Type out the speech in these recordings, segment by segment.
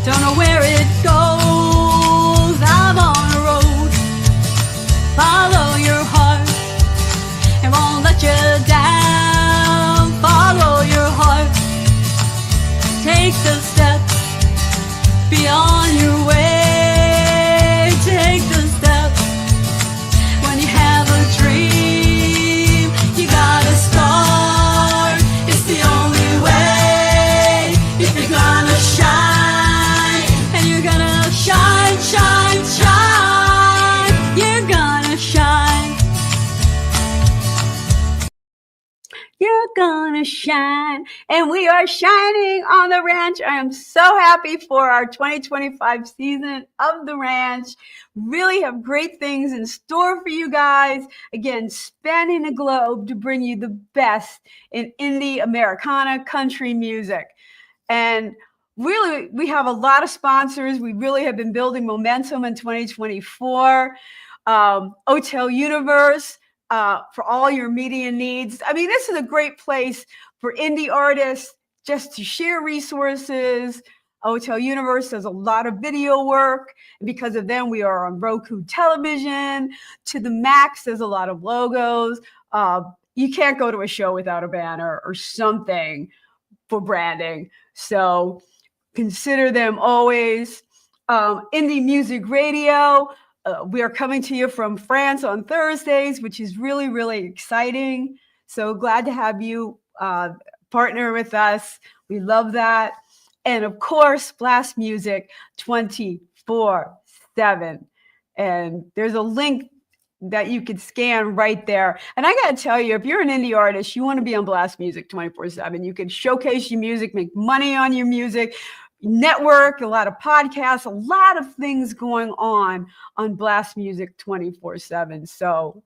Don't know where it goes. I'm on a road. Follow your heart. It won't let you down. Follow your heart. Take the steps beyond your way. Take the steps. When you have a dream, you gotta start. It's the only way. If you're gonna shine, and you're gonna shine, shine, shine. You're gonna shine. You're gonna shine. And we are shining on the ranch. I am so happy for our 2025 season of the ranch. Really have great things in store for you guys. Again, spanning the globe to bring you the best in indie, Americana, country music. And really, we have a lot of sponsors. We really have been building momentum in 2024. Hotel Universe, for all your media needs. I mean, this is a great place for indie artists just to share resources. Hotel Universe does a lot of video work. And because of them, we are on Roku television. To the Max does a lot of logos. You can't go to a show without a banner or something for branding. So consider them always. Indie Music Radio. We are coming to you from France on Thursdays, which is really, really exciting. So glad to have you partner with us. We love that. And of course, Blast Music 24/7. And there's a link that you could scan right there. And I got to tell you, if you're an indie artist, you want to be on Blast Music 24/7. You can showcase your music, make money on your music, network, a lot of podcasts, a lot of things going on Blast Music 24/7. So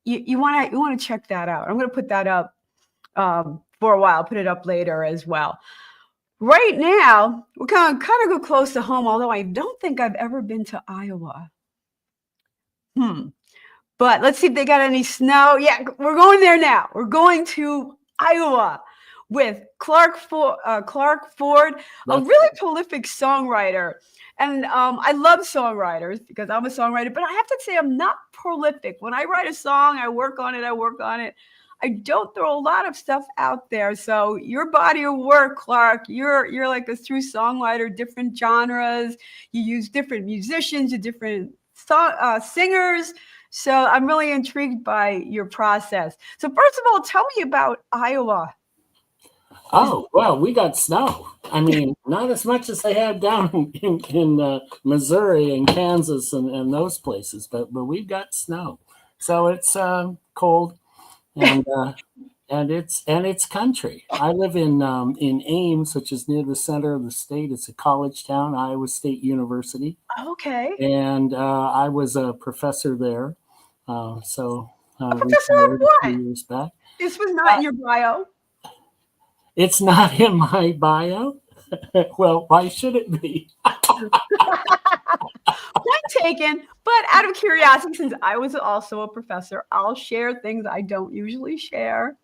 you want to check that out. I'm going to put that up for a while, put it up later as well. Right now, we're kind of go close to home, although I don't think I've ever been to Iowa. But let's see if they got any snow. Yeah, we're going there now. We're going to Iowa with Clark Ford, a really prolific songwriter. And I love songwriters because I'm a songwriter, but I have to say I'm not prolific. When I write a song, I work on it. I don't throw a lot of stuff out there. So your body of work, Clark, you're like a true songwriter, different genres. You use different musicians, different singers. So I'm really intrigued by your process. So first of all, tell me about Iowa. Oh, well, we got snow. I mean, not as much as they have down in Missouri and Kansas and those places, but we've got snow. So it's cold and it's country. I live in Ames, which is near the center of the state. It's a college town, Iowa State University. Okay. And I was a professor there. So professor of what? A few years back. This was not in your bio. It's not in my bio. Well, why should it be? Point taken. But out of curiosity, since I was also a professor, I'll share things I don't usually share.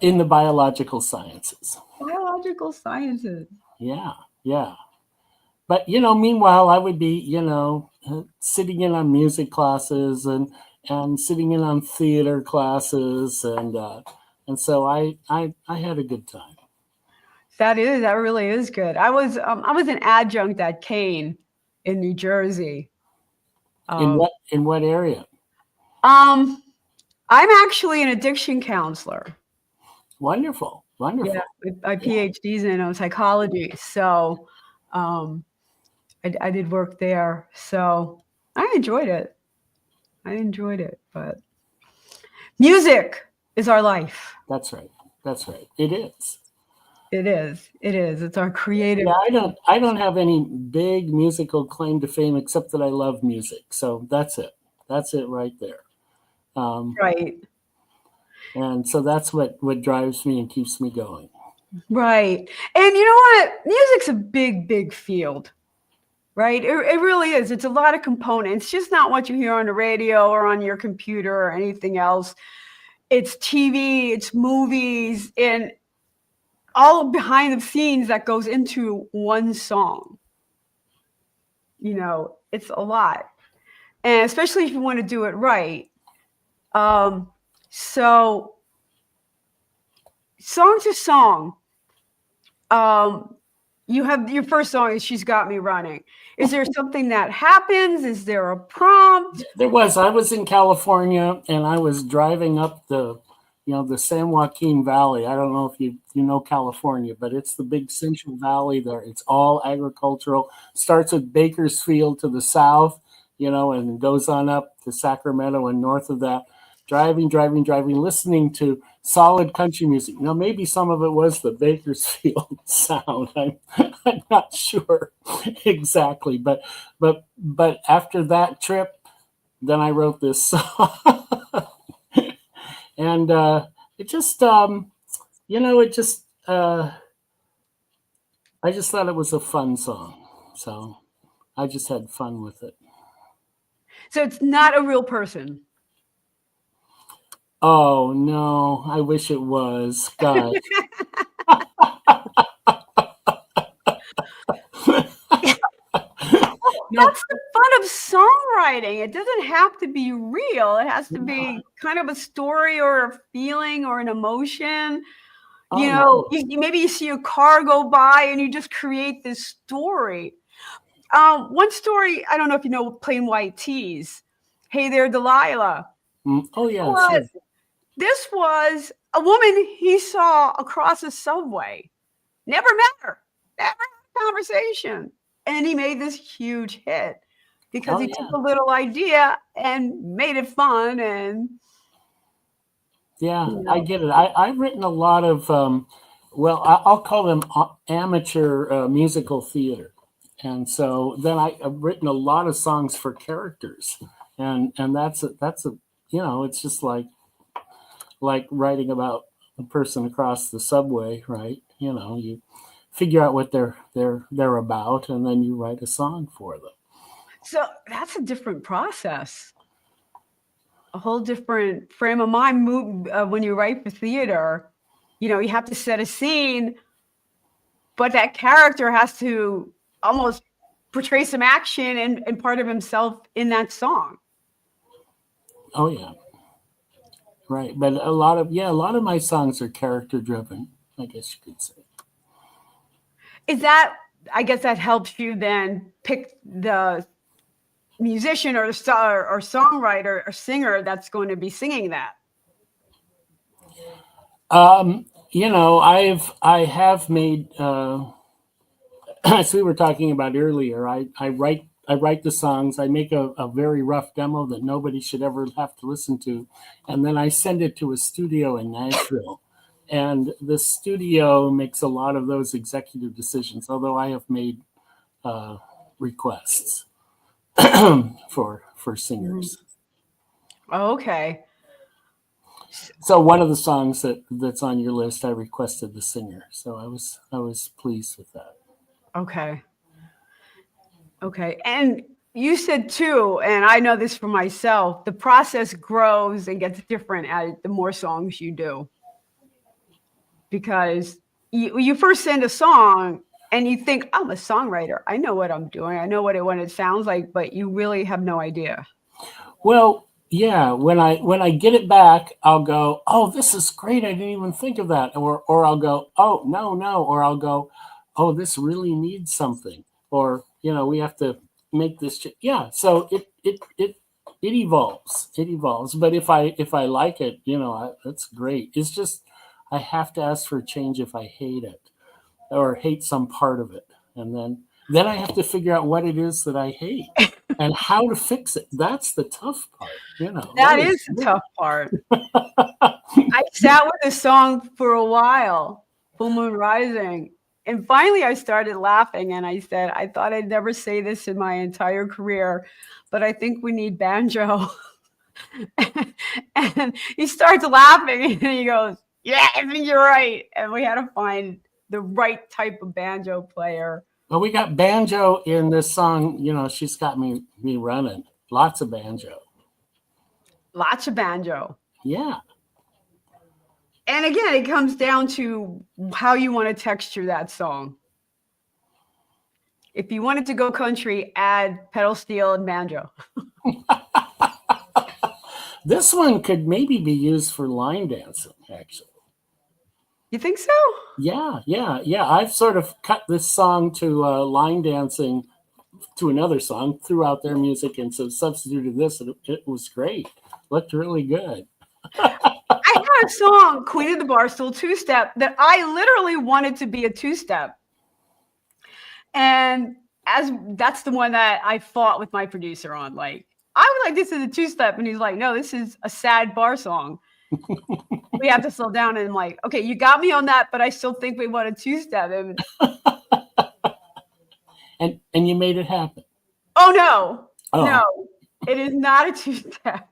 In the biological sciences. Biological sciences. Yeah. But, meanwhile, I would be, sitting in on music classes and sitting in on theater classes. And so I had a good time. That really is good. I was an adjunct at Kane in New Jersey. In what area? I'm actually an addiction counselor. Wonderful. Yeah, my PhD's in psychology. So I did work there. So I enjoyed it. But music is our life. That's right. It is. It's our creative. Yeah, I don't have any big musical claim to fame except that I love music. So that's it. That's it right there. Right. And so that's what drives me and keeps me going. Right. And you know what? Music's a big, big field. Right? It really is. It's a lot of components. It's just not what you hear on the radio or on your computer or anything else. It's TV, it's movies, and all behind the scenes that goes into one song. it's a lot. And especially if you want to do it right. So song to song, um, you have your first song is She's Got Me Running. Is there something that happens? Is there a prompt? There was. I was in California and I was driving up the San Joaquin Valley. I don't know if you know California, but it's the big Central Valley there. It's all agricultural. Starts with Bakersfield to the south, and goes on up to Sacramento and north of that. Driving, listening to solid country music. Maybe some of it was the Bakersfield sound. I'm not sure exactly, but after that trip, then I wrote this song, and it just it just I just thought it was a fun song, so I just had fun with it. So it's not a real person. Oh no, I wish it was. God. No. That's the fun of songwriting. It doesn't have to be real. It has to be kind of a story or a feeling or an emotion. Maybe you see a car go by and you just create this story. One story, I don't know if you know Plain White Tees. Hey There, Delilah. Oh yeah, sure. This was a woman he saw across a subway. Never met her. Never had a conversation. And he made this huge hit because he took a little idea and made it fun. And I get it. I've written a lot of I'll call them amateur musical theater, and so then I've written a lot of songs for characters, and that's a it's just like writing about a person across the subway, right? You figure out what they're about, and then you write a song for them. So that's a different process, a whole different frame of mind. When you write for theater, you have to set a scene, but that character has to almost portray some action and part of himself in that song. Oh yeah, right. But a lot of my songs are character driven, I guess you could say. I guess that helps you then pick the musician or songwriter or singer that's going to be singing that. I have made as we were talking about earlier, I write the songs. I make a very rough demo that nobody should ever have to listen to, and then I send it to a studio in Nashville. And the studio makes a lot of those executive decisions, although I have made requests for singers. Oh, okay. So one of the songs that's on your list, I requested the singer, so I was pleased with that. Okay. And you said too, and I know this for myself, the process grows and gets different as the more songs you do. Because you first send a song and you think, I'm a songwriter. I know what I'm doing. I know what it sounds like, but you really have no idea. Well, yeah, when I get it back, I'll go, oh, this is great. I didn't even think of that. Or I'll go, oh, no. Or I'll go, oh, this really needs something. Or, we have to make this. Yeah. So it evolves. It evolves. But if I like it, that's great. It's just, I have to ask for a change if I hate it or hate some part of it. And then I have to figure out what it is that I hate and how to fix it. That's the tough part, That is the tough part. I sat with a song for a while, Full Moon Rising, and finally I started laughing and I said, I thought I'd never say this in my entire career, but I think we need banjo. And he starts laughing and he goes, yeah, I think you're right. And we had to find the right type of banjo player. Well, we got banjo in this song, She's Got Me Running. Lots of banjo. Lots of banjo. Yeah. And again, it comes down to how you want to texture that song. If you wanted to go country, add pedal steel and banjo. This one could maybe be used for line dancing, actually. You think so? Yeah. I've sort of cut this song to line dancing to another song, threw out their music, and so substituted this, and it was great. Looked really good. I had a song, Queen of the Barstool two-step, that I literally wanted to be a two-step. And that's the one that I fought with my producer on. Like, I would like this as a two-step. And he's like, no, this is a sad bar song. We have to slow down. And I'm like, okay, you got me on that, but I still think we want a two-step. And you made it happen. Oh, no. Oh. No, it is not a two-step.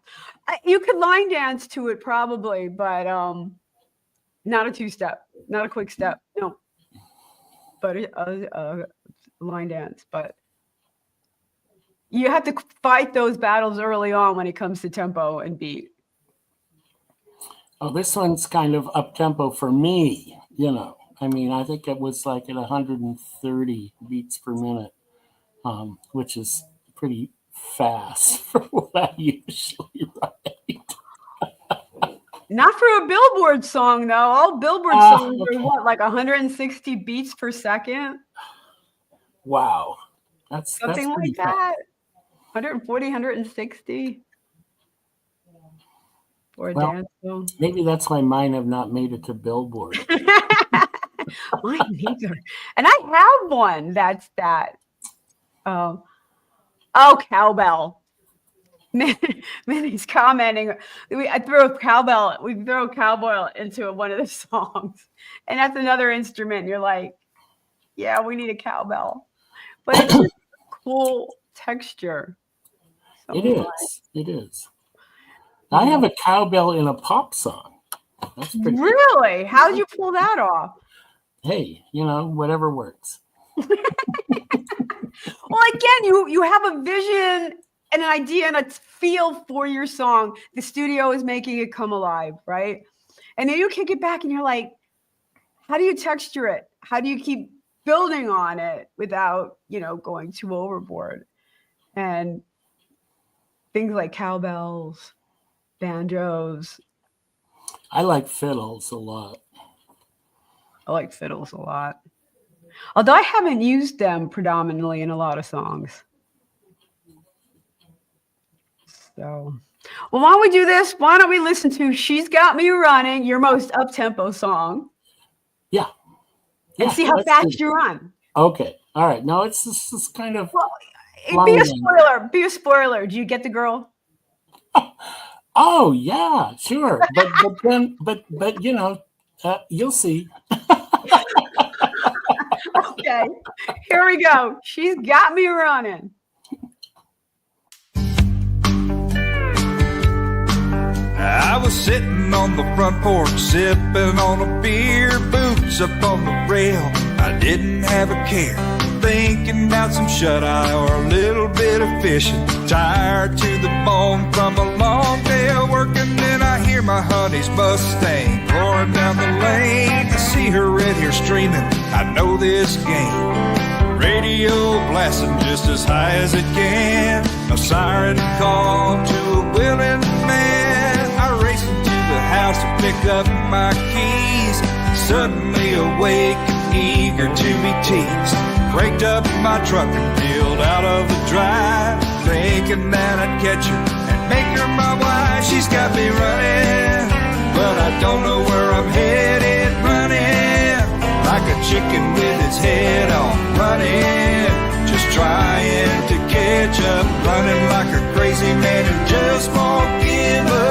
You could line dance to it probably, but not a two-step, not a quick step. No, but a line dance. But you have to fight those battles early on when it comes to tempo and beat. Oh, this one's kind of up tempo for me, you know. I mean, I think it was like at 130 beats per minute, which is pretty fast for what I usually write. Not for a Billboard song, though. All Billboard songs are what, like 160 beats per second? Wow. Something like that. 140, 160 for a dance song. Maybe that's why mine have not made it to Billboard. Mine neither. And I have one that's that. Cowbell. Minnie's commenting. We throw cowbell into one of the songs. And that's another instrument. You're like, yeah, we need a cowbell. But it's just a cool texture. It is. I have a cowbell in a pop song. That's pretty really? Cool. How did you pull that off? Hey, you know, whatever works. Well, again, you have a vision and an idea and a feel for your song. The studio is making it come alive, right? And then you kick it back and you're like, how do you texture it? How do you keep building on it without, you know, going too overboard? And things like cowbells, banjos. I like fiddles a lot. Although I haven't used them predominantly in a lot of songs. So, well, why don't we do this? Why don't we listen to She's Got Me Running, your most up-tempo song? Yeah. And see how fast you run. Okay. All right. Now it's this kind of... Well, be a spoiler. Do you get the girl? Oh, yeah, sure. But you know, you'll see. Okay, here we go. She's got me running. I was sitting on the front porch, sipping on a beer, boots up on the rail. I didn't have a care, thinking about some shut-eye or a little bit of fishing. Tired to the bone from a long day of working, then I hear my honey's Mustang roaring down the lane. I see her red hair streaming, I know this game. Radio blasting just as high as it can. A siren call to a willing man. I race into the house to pick up my keys. Suddenly awake and eager to be teased. Cranked up my truck and peeled out of the drive, thinking that I'd catch her and make her my wife. She's got me running, but I don't know where I'm headed. Running like a chicken with its head on. Running, just trying to catch up. Running like a crazy man who just won't give up.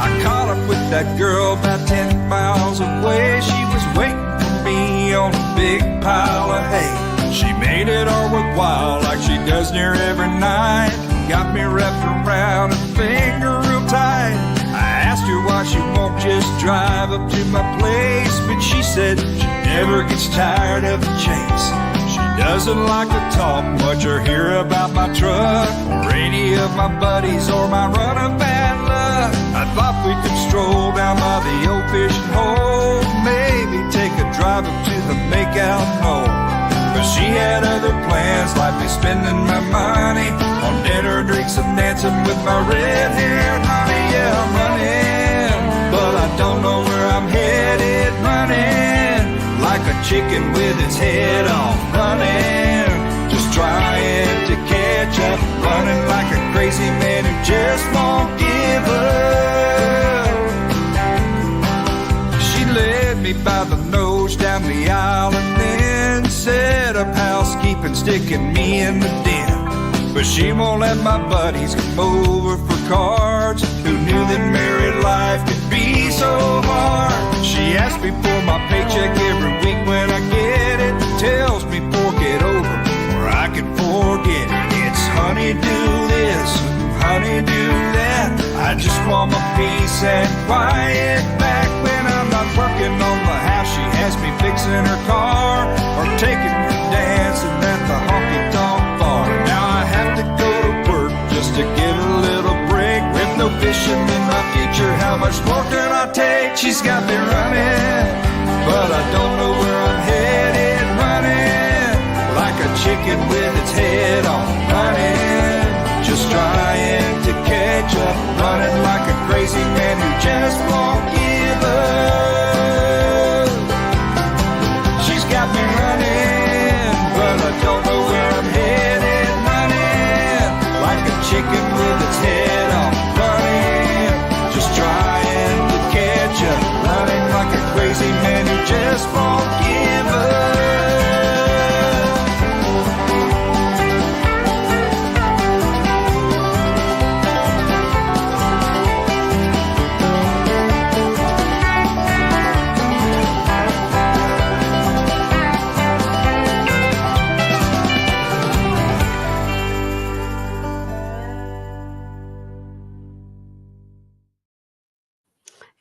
I caught up with that girl about 10 miles away. She was waiting for me on a big pile of hay. She made it all worthwhile like she does near every night. Got me wrapped around her finger real tight. I asked her why she won't just drive up to my place, but she said she never gets tired of the chase. She doesn't like to talk much or hear about my truck or any of my buddies or my run of bad luck. I thought we could stroll down by the old fishing hole, maybe take a drive up to the makeout mode. But she had other plans, like me spending my money on dinner, drinks, and dancing with my red-haired honey. Yeah, I'm running, but I don't know where I'm headed. Running like a chicken with its head off. Running, just trying to catch up. Running like a crazy man who just won't give up. She led me by the nose down the aisle and then set up housekeeping, sticking me in the den. But she won't let my buddies come over for cards, who knew that married life could be so hard. She asks me for my paycheck every week when I get it, tells me fork it over or I can forget it. It's honey do this, honey do that. I just want my peace and quiet back. When I'm not working on the house, she has me fixing her car or taking her dancing at the honky-tonk bar. Now I have to go to work just to get a little break. With no vision in my future, how much more can I take? She's got me running, but I don't know where I'm headed. Running like a chicken with its head on. Running, just trying to catch up. Running like a crazy man who just won't give up. She's got me running, but I don't know where I'm headed. Running like a chicken with its head off. Running, just trying to catch up. Running like a crazy man who just won't give up.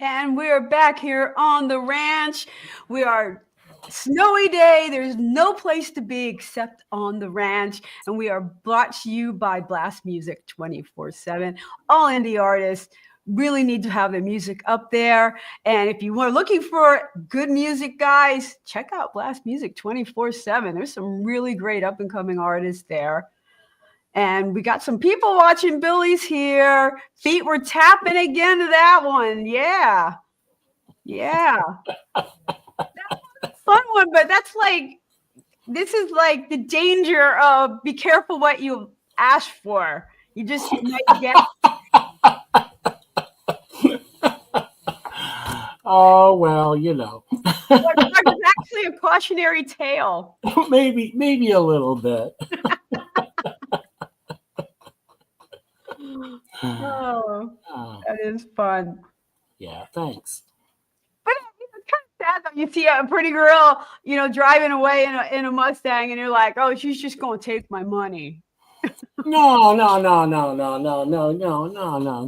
And we're back here on the ranch. We are snowy day. There's no place to be except on the ranch. And we are brought to you by Blast Music 24/7. All indie artists really need to have their music up there. And if you are looking for good music, guys, check out Blast Music 24/7. There's some really great up and coming artists there. And we got some people watching. Billy's here. Feet were tapping again to that one. Yeah. Yeah. That's a fun one, but that's like, this is like the danger of be careful what you ask for. You just might get. Oh, well, you know. It's actually a cautionary tale. maybe a little bit. Oh, that is fun. Yeah, thanks. But it's kind of sad though. You see a pretty girl, driving away in a Mustang, and you're like, oh, she's just going to take my money. No.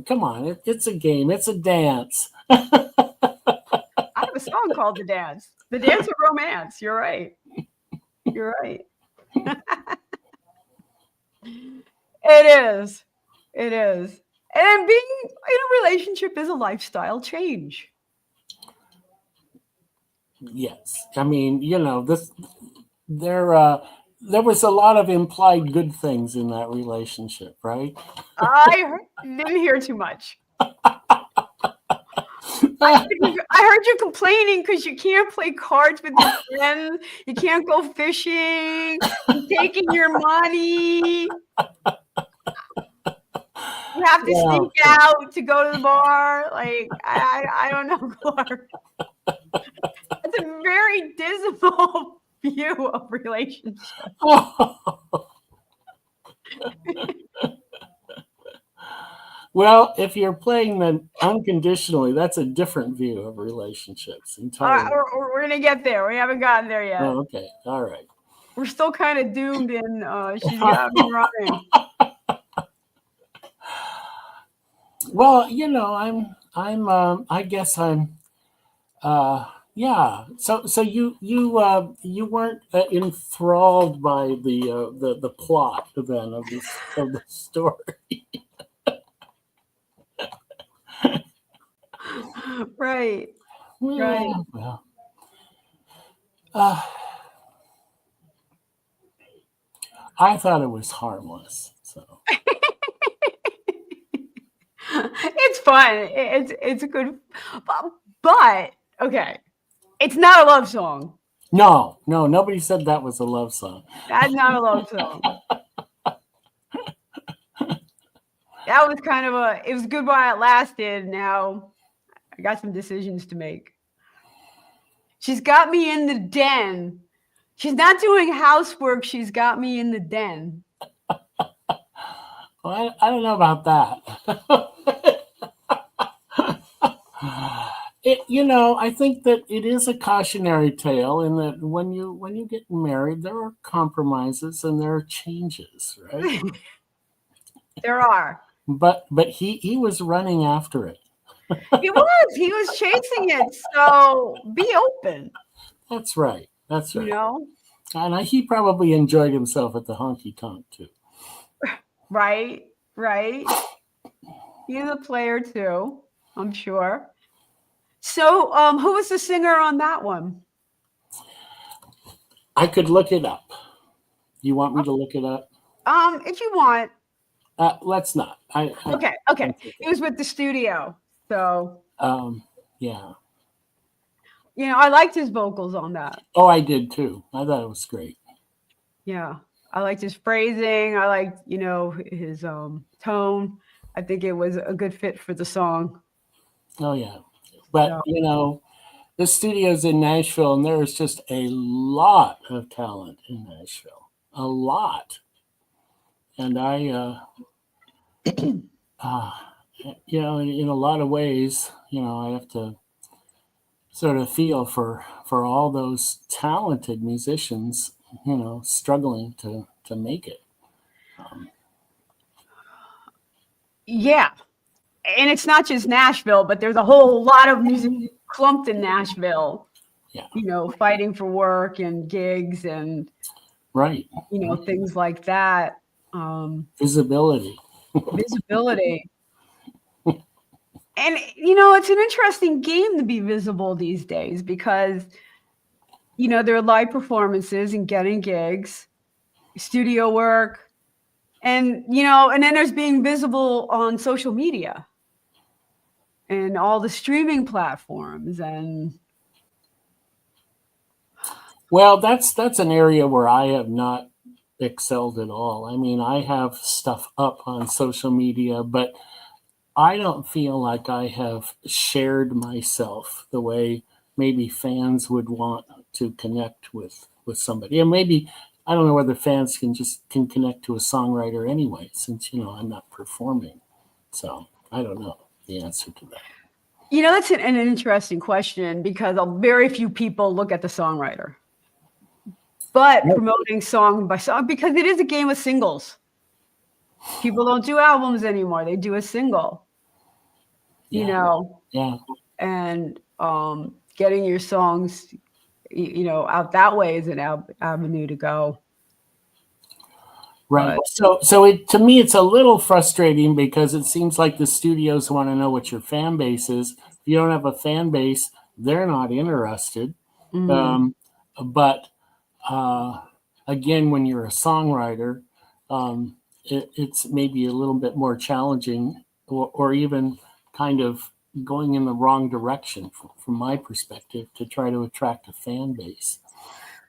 Come on, it's a game. It's a dance. I have a song called "The Dance." The Dance of Romance. You're right. You're right. It is. It is. And being in a relationship is a lifestyle change. Yes. I mean, there was a lot of implied good things in that relationship, right? I didn't hear too much. I heard you complaining because you can't play cards with your friends. You can't go fishing. You're taking your money. You have to sneak out to go to the bar. Like, I don't know, Clark. It's a very dismal view of relationships. Well, if you're playing them unconditionally, that's a different view of relationships entirely. We're going to get there. We haven't gotten there yet. Oh, okay. All right. We're still kind of doomed in She's Got Me Running. Well, I guess I'm yeah. So you weren't enthralled by the plot then of the story. Right. Right. Well, I thought it was harmless. So It's fun. It's a good, but okay, it's not a love song. no, nobody said that was a love song. That's not a love song. That was kind of it was good while it lasted. Now I got some decisions to make. She's got me in the den. She's not doing housework. She's got me in the den. Well, I don't know about that. I think that it is a cautionary tale in that when you get married, there are compromises and there are changes, right? There are. But he was running after it. He was chasing it. So be open. That's right. That's right. You know? And he probably enjoyed himself at the honky tonk too. Right. He's a player too, I'm sure. So, who was the singer on that one? I could look it up. You want me to look it up? If you want. Let's not. Okay. It was with the studio. So. Yeah. I liked his vocals on that. Oh, I did too. I thought it was great. Yeah. I liked his phrasing. I liked, his tone. I think it was a good fit for the song. Oh, yeah. But, the studio's in Nashville, and there is just a lot of talent in Nashville. A lot. And I, in a lot of ways, I have to sort of feel for all those talented musicians, struggling to make it. Yeah. And it's not just Nashville, but there's a whole lot of music clumped in Nashville. Yeah. Fighting for work and gigs and right. Things like that. Visibility. And it's an interesting game to be visible these days because there are live performances and getting gigs, studio work, and and then there's being visible on social media and all the streaming platforms. And well, that's an area where I have not excelled at all. I mean, I have stuff up on social media, but I don't feel like I have shared myself the way maybe fans would want to connect with somebody. And maybe, I don't know whether fans can connect to a songwriter anyway, since, I'm not performing. So I don't know the answer to that. That's an interesting question because very few people look at the songwriter. But promoting song by song, because it is a game of singles. People don't do albums anymore. They do a single, Yeah. and getting your songs, out that way is an avenue to go. Right. So to me, it's a little frustrating because it seems like the studios want to know what your fan base is. If you don't have a fan base, they're not interested. Mm. But again, when you're a songwriter, it's maybe a little bit more challenging or even kind of going in the wrong direction from my perspective to try to attract a fan base.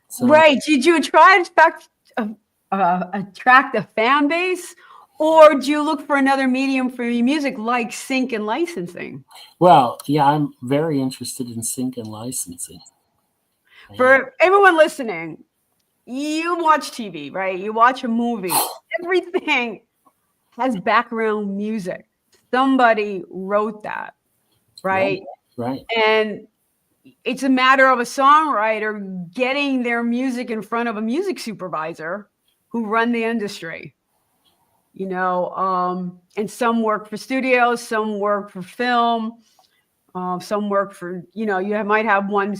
So, right. Did you try to attract a fan base, or do you look for another medium for your music like sync and licensing? Well, yeah, I'm very interested in sync and licensing. For everyone listening, you watch TV, right? You watch a movie. Everything has background music. Somebody wrote that, right? Right. And it's a matter of a songwriter getting their music in front of a music supervisor who run the industry. And some work for studios, some work for film, some work for, you might have one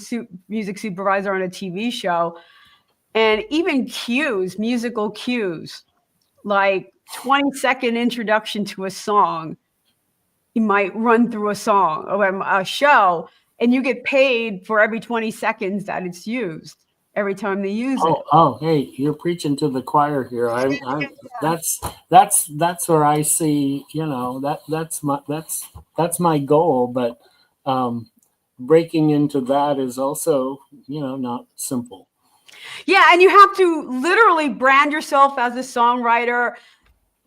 music supervisor on a TV show. And even cues, musical cues, like 20-second introduction to a song, you might run through a song or a show, and you get paid for every 20 seconds that it's used. every time they use it. Oh, hey, you're preaching to the choir here. That's where I see, that's my goal. But breaking into that is also, not simple. Yeah, and you have to literally brand yourself as a songwriter,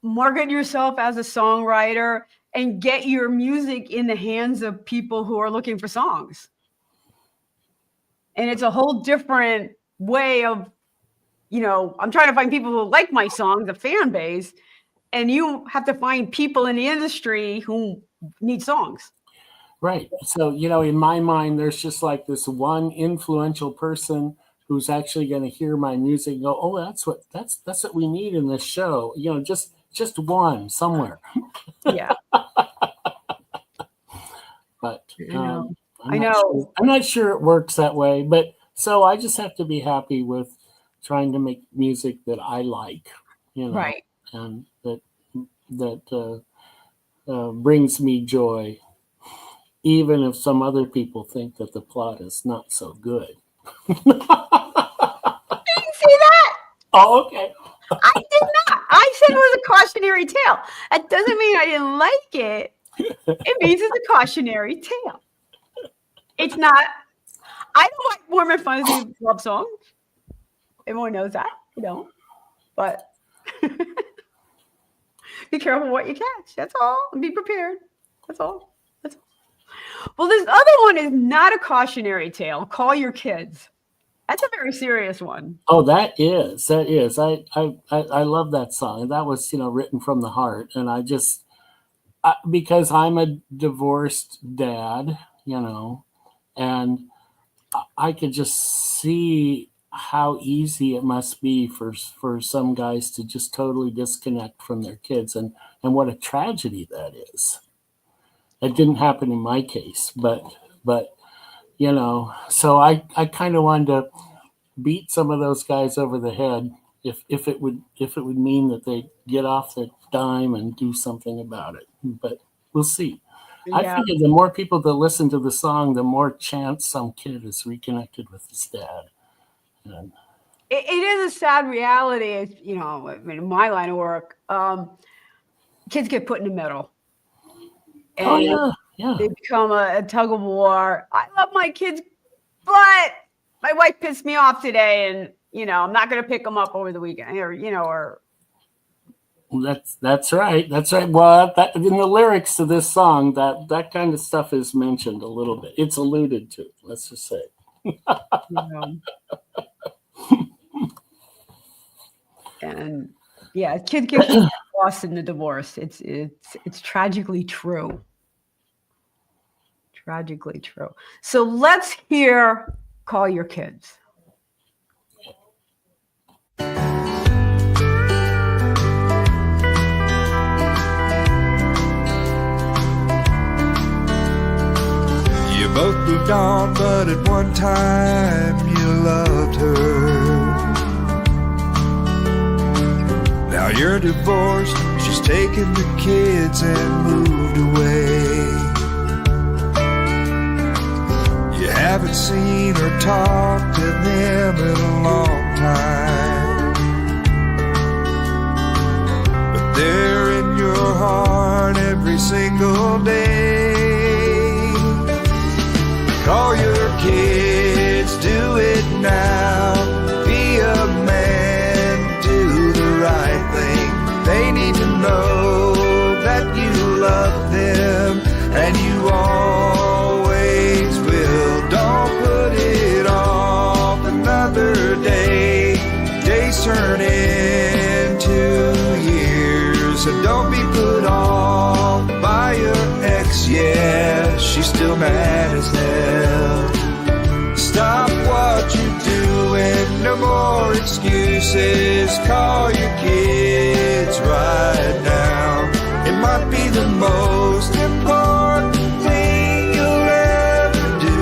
market yourself as a songwriter, and get your music in the hands of people who are looking for songs. And it's a whole different way of, I'm trying to find people who like my songs, a fan base, and you have to find people in the industry who need songs. Right. So, in my mind, there's just like this one influential person who's actually going to hear my music and go, oh, that's what we need in this show. Just one somewhere. Yeah. But I know. I'm not sure it works that way, but so I just have to be happy with trying to make music that I like, right, and that brings me joy, even if some other people think that the plot is not so good. You didn't see that? Oh, okay. I did not. I said it was a cautionary tale. That doesn't mean I didn't like it. It means it's a cautionary tale. It's not. I don't like warm and fuzzy love songs. Everyone knows that. You don't. But be careful what you catch. That's all. And be prepared. That's all. Well, this other one is not a cautionary tale. Call your kids. That's a very serious one. Oh, that is. I love that song. That was, written from the heart. And because I'm a divorced dad, and I could just see how easy it must be for some guys to just totally disconnect from their kids, and what a tragedy that is. It didn't happen in my case, but so I kind of wanted to beat some of those guys over the head if it would mean that they get off the dime and do something about it. But we'll see. Yeah. I figure the more people that listen to the song, the more chance some kid is reconnected with his dad. And it is a sad reality. In my line of work, kids get put in the middle. And they become a tug of war. I love my kids, but my wife pissed me off today, and I'm not going to pick them up over the weekend, or. That's right. That's right. Well, in the lyrics to this song, that kind of stuff is mentioned a little bit. It's alluded to. Let's just say. And kids get lost in the divorce. It's tragically true. Tragically true. So let's hear Call Your Kids. You both moved on, but at one time you loved her. Now you're divorced, she's taken the kids and moved away. You haven't seen or talked to them in a long time, but they're in your heart every single day. Call your kids, do it now. Be a man, do the right thing. They need to know that you love them, and you always will. Don't put it off another day. Days turn into years, so don't be put off by your ex. Yeah, she's still mad as hell. Stop what you're doing, no more excuses. Call your kids right now. It might be the most important thing you'll ever do.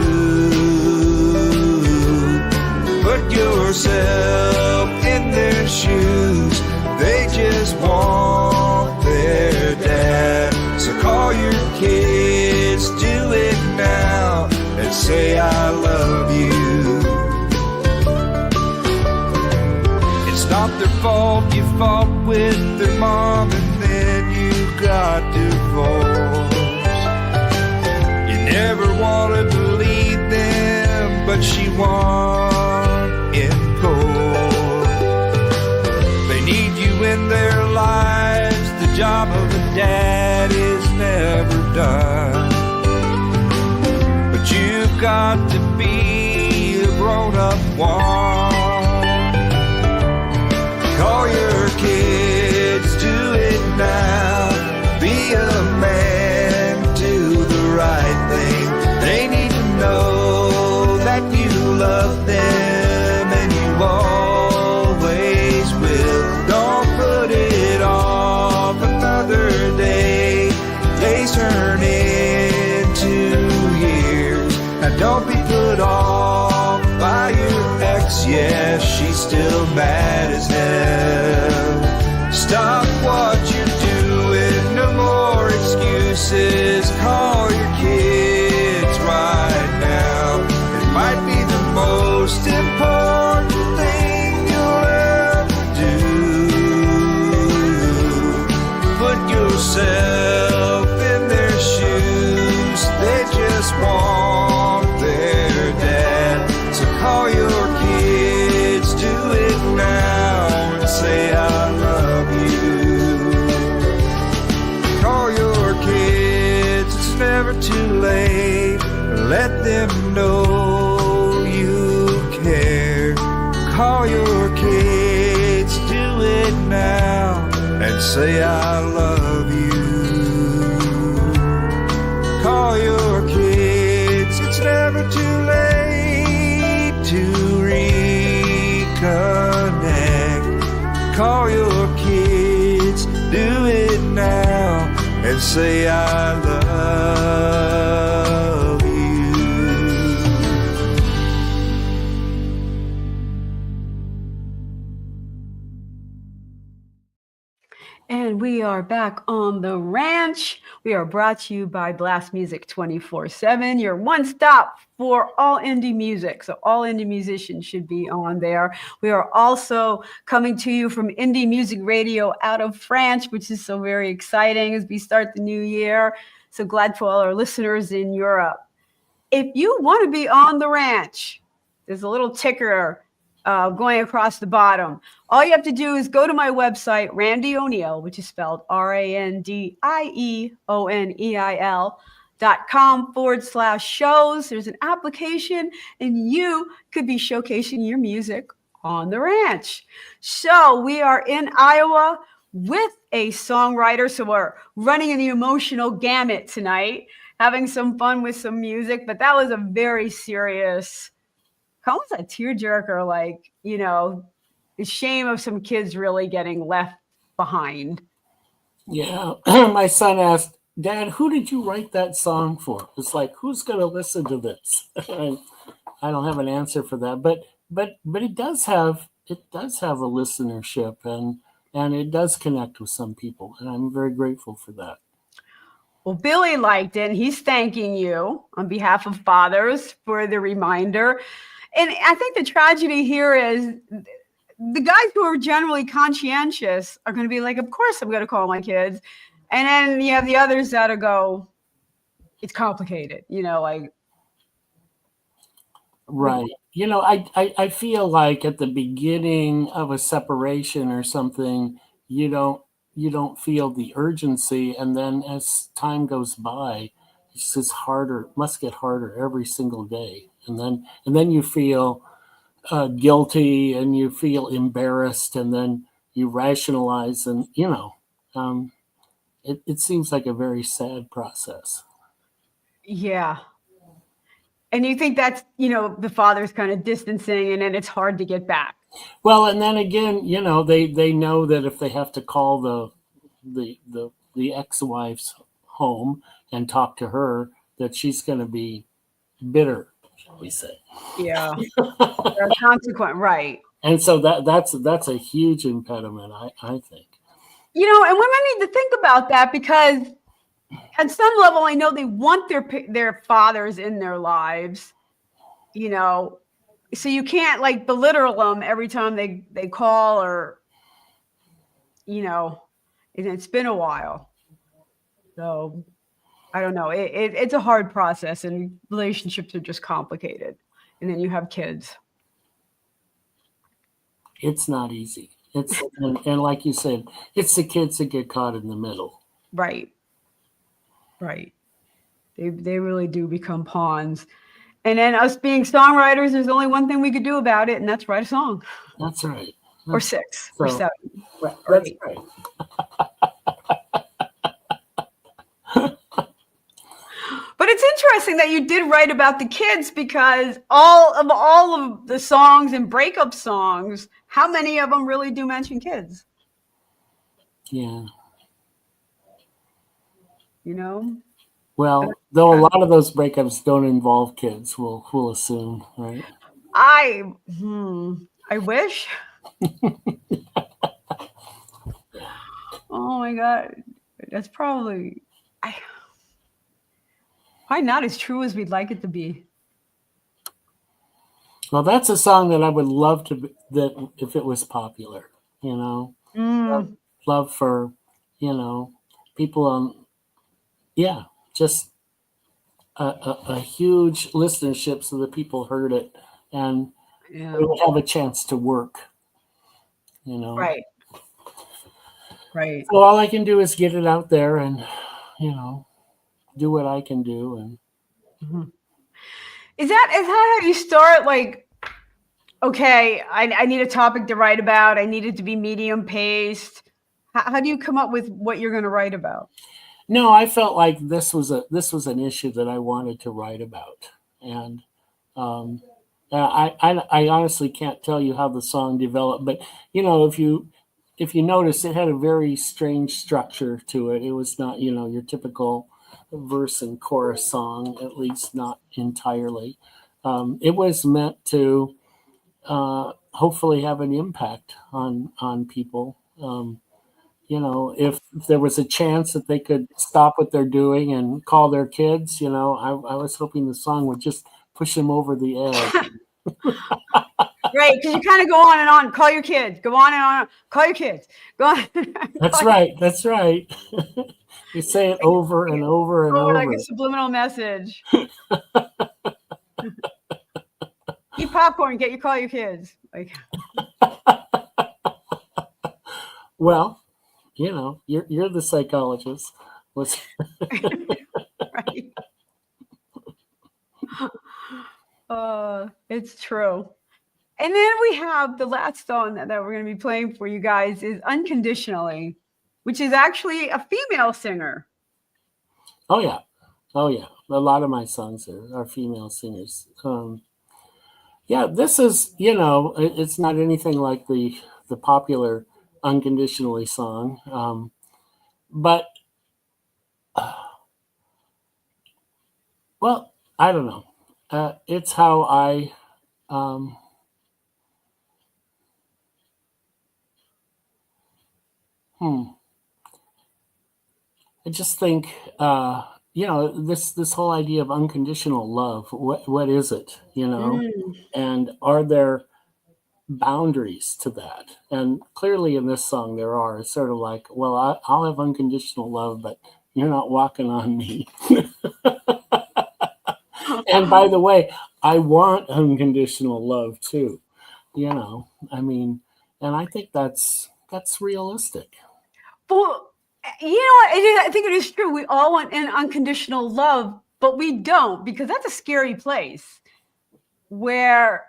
Put yourself in their shoes. They just want their dad. So call your kids, do it now, and say I love you. not their fault. You fought with their mom and then you got divorced. You never wanted to lead them, but she won in court. They need you in their lives. The job of a dad is never done. But you've got to be a grown-up one. Call your kids, do it now. Be a man, do the right thing. They need to know that you love them and you always will. Don't put it off another day. Days turn into years. Now don't be put off by your ex. Yeah, she's still mad as hell. Stop what you're doing, no more excuses. Call your kids right now. It might be the most important thing you'll ever do. Put yourself in their shoes. They just want their dad. So call your kids, do it now, and say I love you. Call your kids, it's never too late. Let them know you care. Call your kids, do it now, and say I love you. Call your kids, it's never too late to reconnect. Call your kids, do it now, and say I love you. And we are back on the ranch. We are brought to you by Blast Music 24/7, your one stop for all indie music. So all indie musicians should be on there. We are also coming to you from Indie Music Radio out of France, which is so very exciting as we start the new year. So glad for all our listeners in Europe. If you want to be on the ranch, there's a little ticker going across the bottom. All you have to do is go to my website, Randie O'Neil, which is spelled RandieOneil.com/shows. There's an application, and you could be showcasing your music on the ranch. So we are in Iowa with a songwriter. So we're running in the emotional gamut tonight, having some fun with some music. But that was a very serious, almost a tearjerker, like, you know, the shame of some kids really getting left behind. Yeah. My son asked, Dad, who did you write that song for? It's like, who's going to listen to this? I don't have an answer for that, but it does have a listenership, and it does connect with some people, and I'm very grateful for that. Well, Billy liked it. He's thanking you on behalf of fathers for the reminder. And I think the tragedy here is the guys who are generally conscientious are going to be like, of course I'm going to call my kids. And then you have the others that go, it's complicated, you know, like. Right. You know, I feel like at the beginning of a separation or something, you don't feel the urgency. And then as time goes by, it's just harder, must get harder every single day. And then you feel guilty, and you feel embarrassed, and then you rationalize, and it seems like a very sad process. Yeah. And you think that's, the father's kind of distancing, and then it's hard to get back. Well, and then again, they know that if they have to call the ex-wife's home and talk to her, that she's going to be bitter, shall we say? Yeah, consequent, right? And so that's a huge impediment, I think. And women need to think about that, because at some level, I know they want their fathers in their lives. so you can't like belittle them every time they call, or and it's been a while. So I don't know. It's a hard process, and relationships are just complicated. And then you have kids. It's not easy. And like you said, it's the kids that get caught in the middle. Right. They really do become pawns. And then us being songwriters, there's only one thing we could do about it, and that's write a song. That's right. Or 6 or 7. That's right. But it's interesting that you did write about the kids, because all of the songs and breakup songs, how many of them really do mention kids? Yeah. Well, though a lot of those breakups don't involve kids, we'll assume, right? I wish. Oh my God, that's probably not as true as we'd like it to be. Well, that's a song that I would love that if it was popular, love for, people just a huge listenership so that people heard it and they would have a chance to work, Right. So all I can do is get it out there and, do what I can do. And is that how you start? Like, okay, I need a topic to write about. I need it to be medium paced. How do you come up with what you're going to write about? No, I felt like this was an issue that I wanted to write about, and I honestly can't tell you how the song developed, but if you notice, it had a very strange structure to it. It was not your typical verse and chorus song, at least not entirely. It was meant to hopefully have an impact on people. If there was a chance that they could stop what they're doing and call their kids, I was hoping the song would just push them over the edge. Right, because you kind of go on and on. Call your kids. Go on and on. Call your kids. Go on. That's right. You say it over and over and over. Like a subliminal message. Eat popcorn. Call your kids. Like. Well, you're the psychologist. Right. It's true. And then we have the last song that we're going to be playing for you guys is Unconditionally, which is actually a female singer. Oh yeah. A lot of my songs are female singers. This is, it's not anything like the popular Unconditionally song. But, I don't know. It's how I, I just think, this whole idea of unconditional love, what is it, and are there boundaries to that? And clearly in this song there are. It's sort of like, well, I'll have unconditional love, but you're not walking on me. And by the way, I want unconditional love too, and I think that's realistic. Well, I think it is true. We all want an unconditional love, but we don't, because that's a scary place where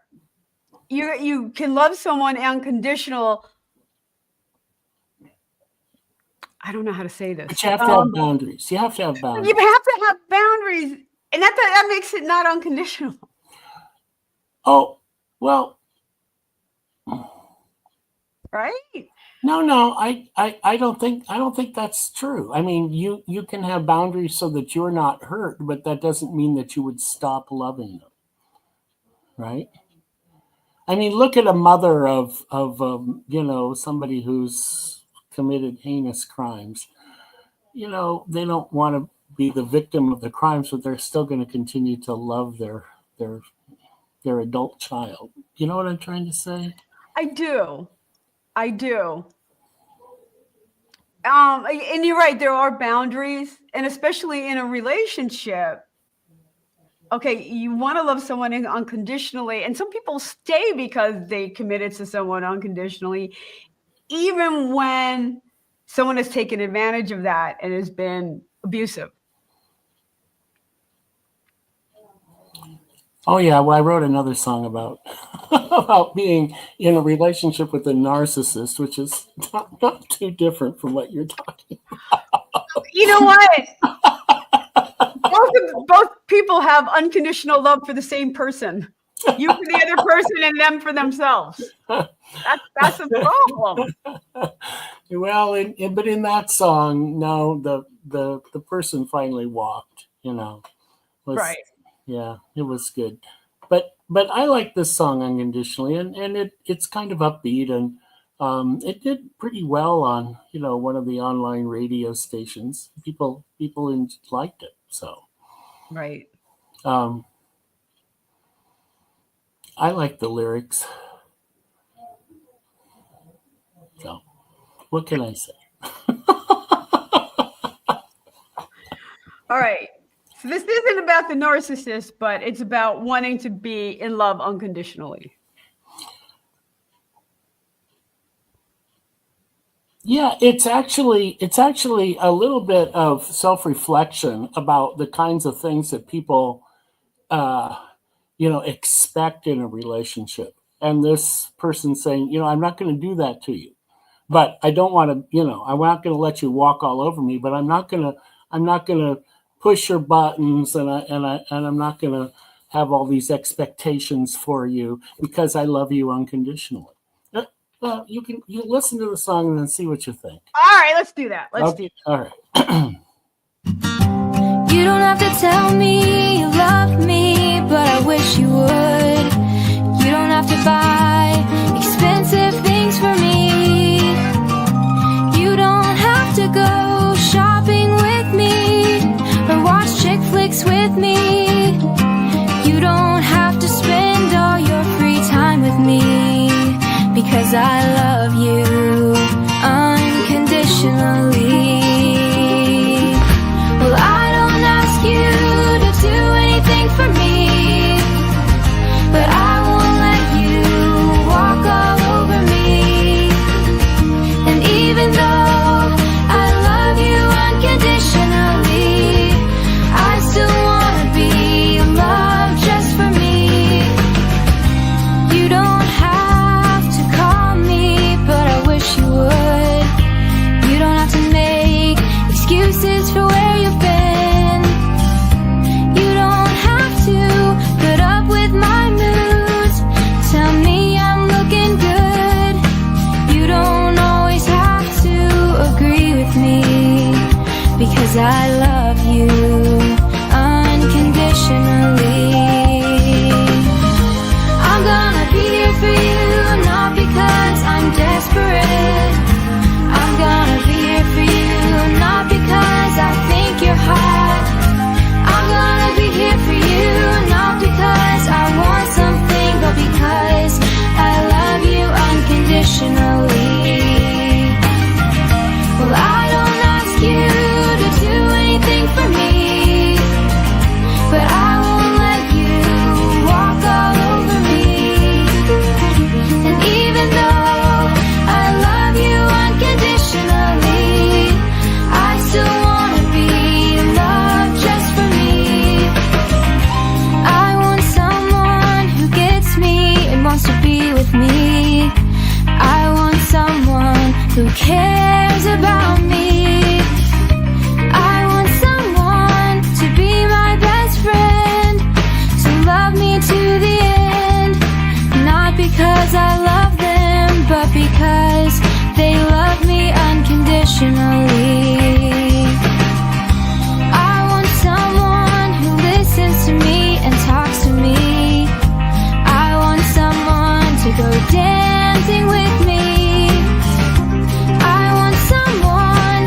you can love someone unconditional. I don't know how to say this. But you have to have boundaries. You have to have boundaries. You have to have boundaries, and that makes it not unconditional. Oh, well. Right? No, I don't think that's true. I mean, you can have boundaries so that you're not hurt, but that doesn't mean that you would stop loving them. Right? I mean, look at a mother of somebody who's committed heinous crimes. They don't want to be the victim of the crimes, but they're still going to continue to love their their adult child. You know what I'm trying to say? I do. And you're right, there are boundaries, and especially in a relationship. Okay, you want to love someone unconditionally, and some people stay because they committed to someone unconditionally, even when someone has taken advantage of that and has been abusive. Oh yeah, well I wrote another song about about being in a relationship with a narcissist, which is not too different from what you're talking about. You know what? Both people have unconditional love for the same person. You for the other person and them for themselves. That's a problem. Well, but in that song, no, the person finally walked. Right. Yeah, it was good. But I like this song Unconditionally, and it's kind of upbeat, and it did pretty well on one of the online radio stations. People liked it, so right. I like the lyrics. So what can I say? All right. So this isn't about the narcissist, but it's about wanting to be in love unconditionally. Yeah, it's actually a little bit of self-reflection about the kinds of things that people expect in a relationship. And this person saying, I'm not going to do that to you, but I don't want to, I'm not going to let you walk all over me, but I'm not going to push your buttons, and I'm not going to have all these expectations for you because I love you unconditionally. You listen to the song and then see what you think. All right, let's do that. Let's do that. All right. You don't have to tell me you love me, but I wish you would. You don't have to buy expensive things for me. You don't have to go shopping with me or watch chick flicks with me. You don't have to spend all your free time with me, because I love you unconditionally. Well, I don't ask you to do anything for me, but I won't let you walk all over me. And even though I love you unconditionally, I still wanna be loved just for me. You don't have to call me, but I wish you would. You don't have to make excuses for where you've been. You don't have to put up with my moods. Tell me I'm looking good. You don't always have to agree with me, because I love you unconditionally. I'm gonna be here for you, not because I'm desperate. I'm gonna be here for you, not because I think you're hot. I'm gonna be here for you, not because I want something, but because I love you unconditionally. Well, I don't ask you to do anything for me, but I won't let you walk all over me. And even though I love you unconditionally, I still wanna be loved just for me. I want someone who gets me and wants to be with me. I want someone who cares about me. I want someone to be my best friend, to love me to the end. Not because I love them, but because they love me unconditionally. I want someone who listens to me and talks to me. I want someone to go dancing with me. I want someone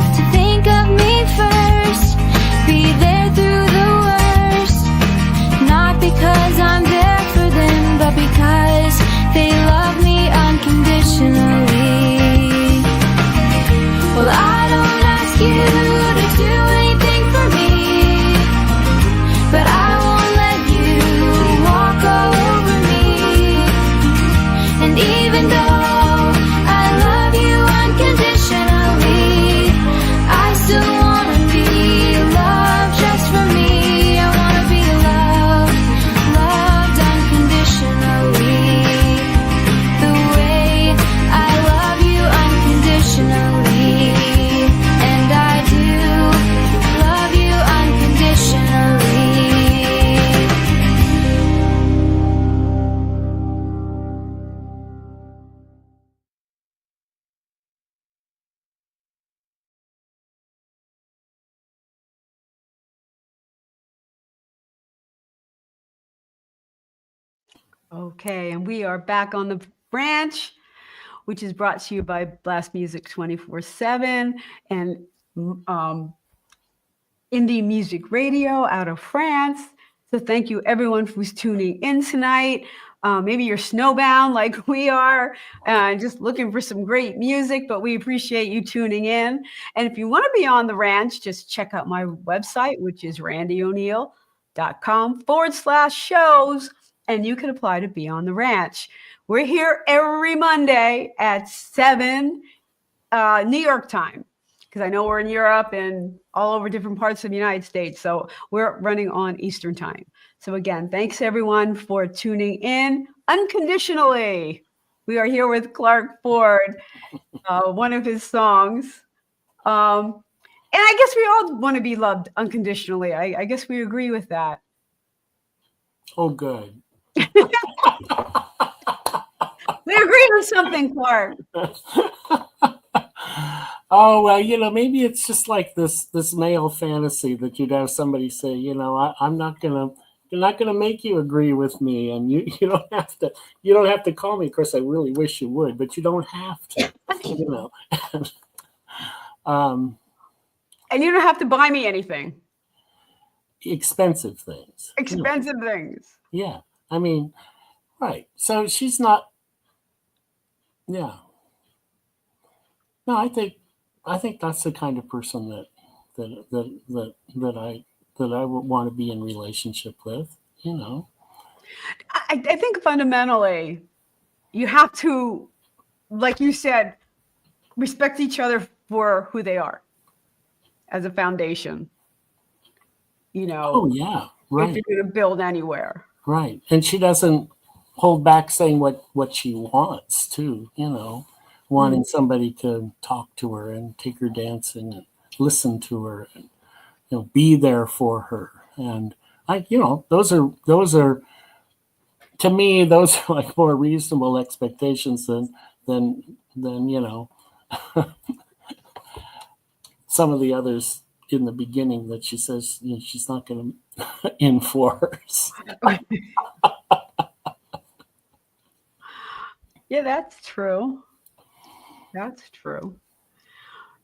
Even though I love you unconditionally, I still wanna be loved just for me. I wanna be loved, loved unconditionally. The way I love you unconditionally. And I do love you unconditionally. Okay, and we are back on the branch, which is brought to you by Blast Music 24/7 and um, indie music radio out of France. So thank you everyone who's tuning in tonight. Maybe you're snowbound like we are, just looking for some great music, but we appreciate you tuning in. And if you want to be on the ranch, just check out my website, which is randieoneal.com/shows, and you can apply to be on the ranch. We're here every Monday at 7 New York time, because I know we're in Europe and all over different parts of the United States. So we're running on Eastern time. So again, thanks everyone for tuning in unconditionally. We are here with Clark Ford, one of his songs. And I guess we all want to be loved unconditionally. I guess we agree with that. Oh, good. We agreed on something, Clark. Oh, well, maybe it's just like this male fantasy that you'd have somebody say, I'm not gonna make you agree with me, and you don't have to call me. Of course, I really wish you would, but you don't have to. And you don't have to buy me anything. Expensive things. Expensive things. Yeah, I mean, right. So she's not. Yeah. No, I think that's the kind of person that I would want to be in relationship with. I think fundamentally, you have to, like you said, respect each other for who they are as a foundation. Oh yeah, right. If you're going to build anywhere, right. And she doesn't hold back saying what she wants too. Wanting somebody to talk to her and take her dancing and listen to her and be there for her. And those are to me, those are like more reasonable expectations than some of the others in the beginning that she says she's not going to enforce. Yeah, that's true. That's true.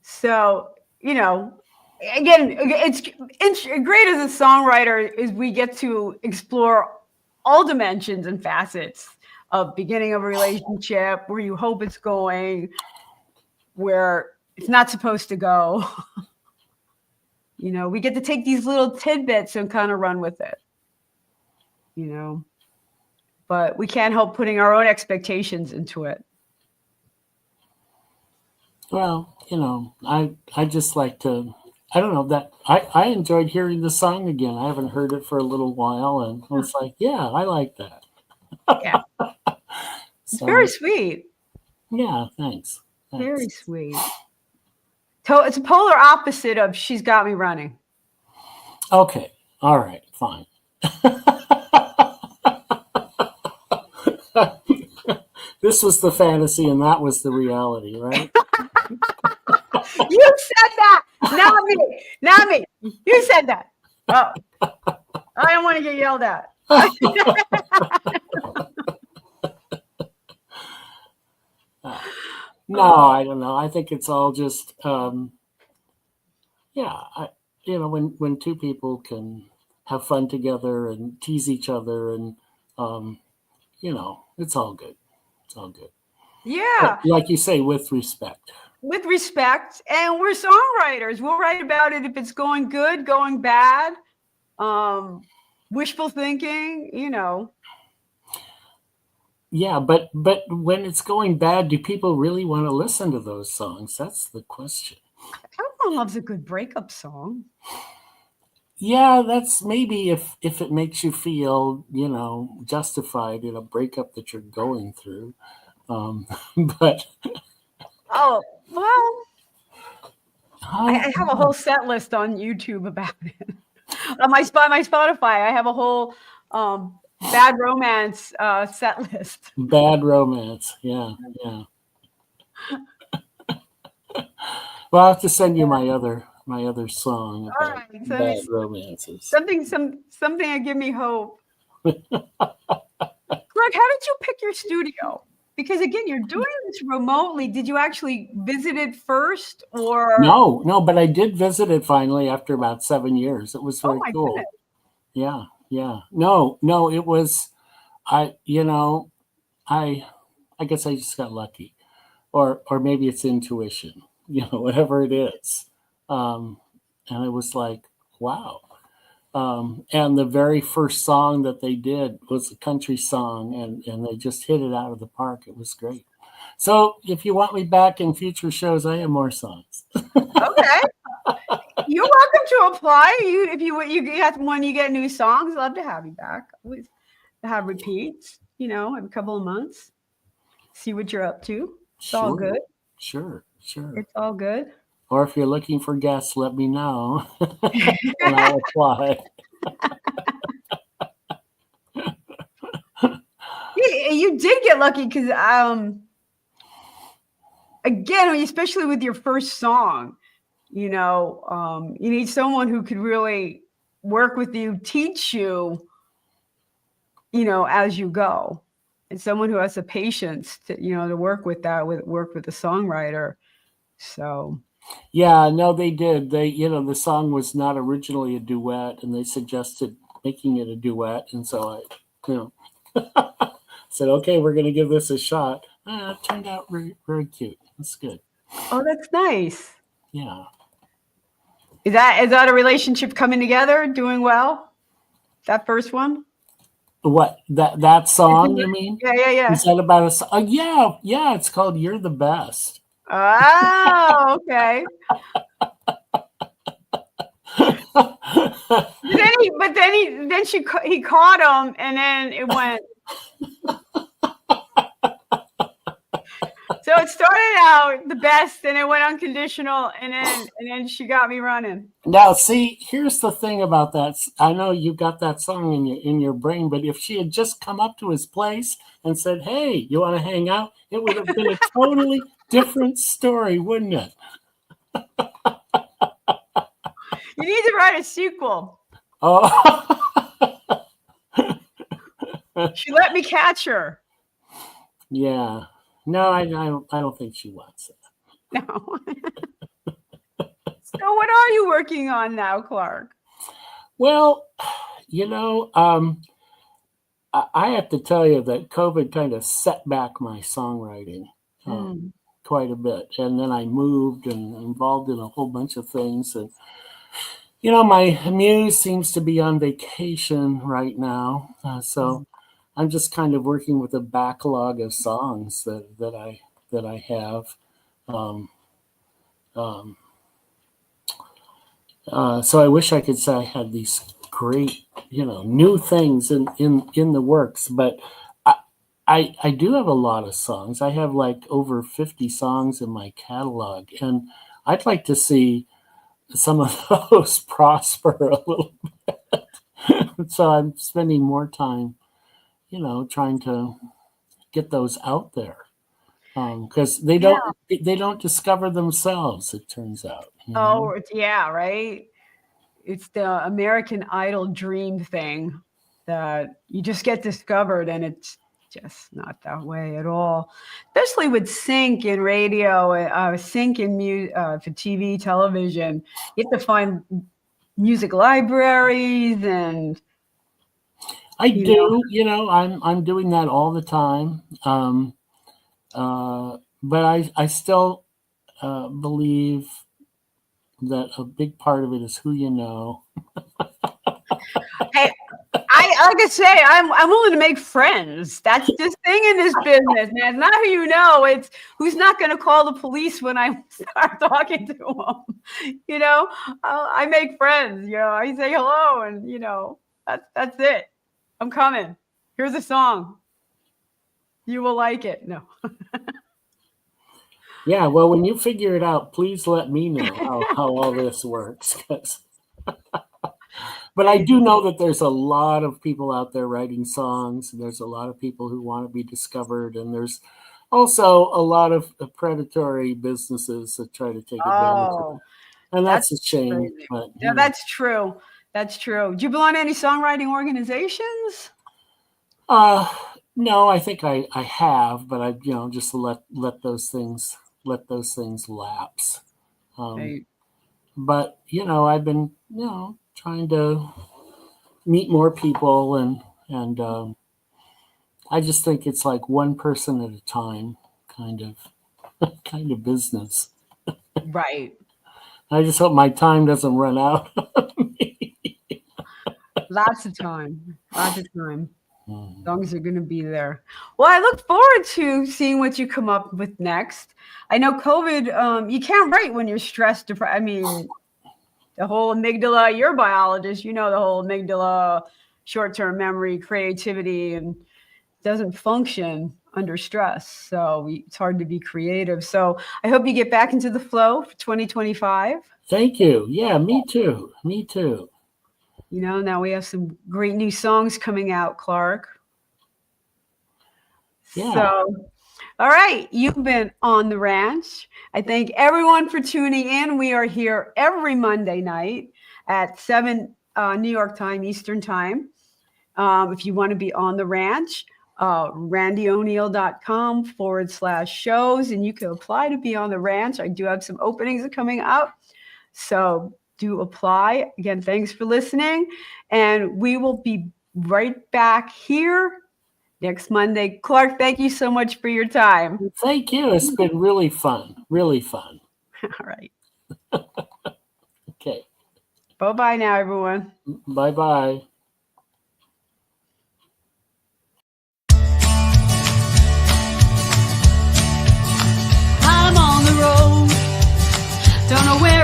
So, again, it's great as a songwriter is we get to explore all dimensions and facets of beginning of a relationship, where you hope it's going, where it's not supposed to go. We get to take these little tidbits and kind of run with it, but we can't help putting our own expectations into it. Well, I just like to, I don't know, that I enjoyed hearing the song again. I haven't heard it for a little while, and I was like, yeah, I like that. Yeah. It's very sweet. Yeah, thanks. Very sweet. It's a polar opposite of She's Got Me Running. Okay. All right. Fine. This was the fantasy and that was the reality, right? You said that. Not me. Not me. You said that. Oh. I don't want to get yelled at. No, I don't know. I think it's all just, when two people can have fun together and tease each other, and it's all good. It's all good. Yeah. But like you say, with respect. With respect, and we're songwriters. We'll write about it if it's going good, going bad, wishful thinking. Yeah, but when it's going bad, do people really want to listen to those songs? That's the question. Everyone loves a good breakup song. Yeah, that's maybe if it makes you feel, justified in a breakup that you're going through. But Oh, well, I I have a whole set list on YouTube about it. On my Spotify, I have a whole bad romance set list. bad romance. Yeah, yeah. Well, I'll have to send you my other song All about right, send me bad romances. something that give me hope. Greg, how did you pick your studio? Because again, you're doing this remotely. Did you actually visit it first, or No, but I did visit it finally after about 7 years. It was oh very my cool. goodness? Yeah, yeah. No, it was. I I guess I just got lucky, or maybe it's intuition. Whatever it is. And it was like, wow. And the very first song that they did was a country song, and they just hit it out of the park. It was great. So if you want me back in future shows, I have more songs. Okay, you're welcome to apply. If you get when you get new songs, love to have you back. Always have repeats. Every couple of months. See what you're up to. It's all Sure, good. sure. It's all good. Or if you're looking for guests, let me know, and I'll apply. You did get lucky because again, especially with your first song, you need someone who could really work with you, teach you, as you go, and someone who has the patience to work with the songwriter. So Yeah, no, they did. The song was not originally a duet, and they suggested making it a duet, and so said, okay, we're going to give this a shot. It turned out very, very cute. That's good. oh, that's nice. Yeah. Is that a relationship coming together, doing well? That first one? What, that song, you mean? Yeah. Is that about a song? Yeah, it's called You're the Best. Oh, okay. He caught him, and then it went. So it started out the best, and it went unconditional, and then she got me running. Now, see, here's the thing about that. I know you got that song in your brain, but if she had just come up to his place and said, "Hey, you want to hang out?" it would have been a totally different story, wouldn't it? You need to write a sequel. Oh, She let me catch her. yeah. No, I don't think she wants it. No. So what are you working on now, Clark? Well, I have to tell you that COVID kind of set back my songwriting quite a bit. And then I moved and involved in a whole bunch of things. And, my muse seems to be on vacation right now. So I'm just kind of working with a backlog of songs that I have. So I wish I could say I had these great, new things in the works, but I do have a lot of songs. I have like over 50 songs in my catalog, and I'd like to see some of those prosper a little bit. So I'm spending more time, trying to get those out there. Because they don't discover themselves, it turns out. Oh, yeah, right. It's the American Idol dream thing that you just get discovered, and it's just not that way at all. Especially with sync in radio, sync in for TV, television. You have to find music libraries, and I do, I'm doing that all the time. But I still believe that a big part of it is who you know. Hey, I like I say, I'm willing to make friends. That's the thing in this business, man. It's not who you know. It's who's not going to call the police when I start talking to them. You know, I make friends. You know, I say hello, and you know, that's it. I'm coming. Here's a song. You will like it. No. Yeah, well, when you figure it out, please let me know how all this works. But I do know that there's a lot of people out there writing songs, and there's a lot of people who want to be discovered, and there's also a lot of predatory businesses that try to take advantage of it. And that's a shame. But, yeah, that's true. That's true. Do you belong to any songwriting organizations? No, I think I have, but I just let those things lapse. Right. But I've been trying to meet more people, and I just think it's like one person at a time kind of business. Right. I just hope my time doesn't run out. Lots of time. As long as you're going to be there. Well, I look forward to seeing what you come up with next. I know COVID, you can't write when you're stressed. I mean, the whole amygdala, you're a biologist, you know, the whole amygdala, short-term memory, creativity, and doesn't function under stress. So it's hard to be creative. So I hope you get back into the flow for 2025. Thank you. Yeah, me too. You know, now we have some great new songs coming out, Clark. Yeah. So, all right, you've been on the ranch. I thank everyone for tuning in. We are here every Monday night at 7 New York time, Eastern time. If you want to be on the ranch, randieoneal.com/shows, and you can apply to be on the ranch. I do have some openings coming up. So do apply. Again, thanks for listening. And we will be right back here next Monday. Clark, thank you so much for your time. Thank you. It's been really fun. Really fun. All right. Okay. Bye-bye now, everyone. Bye-bye. I'm on the road. Don't know where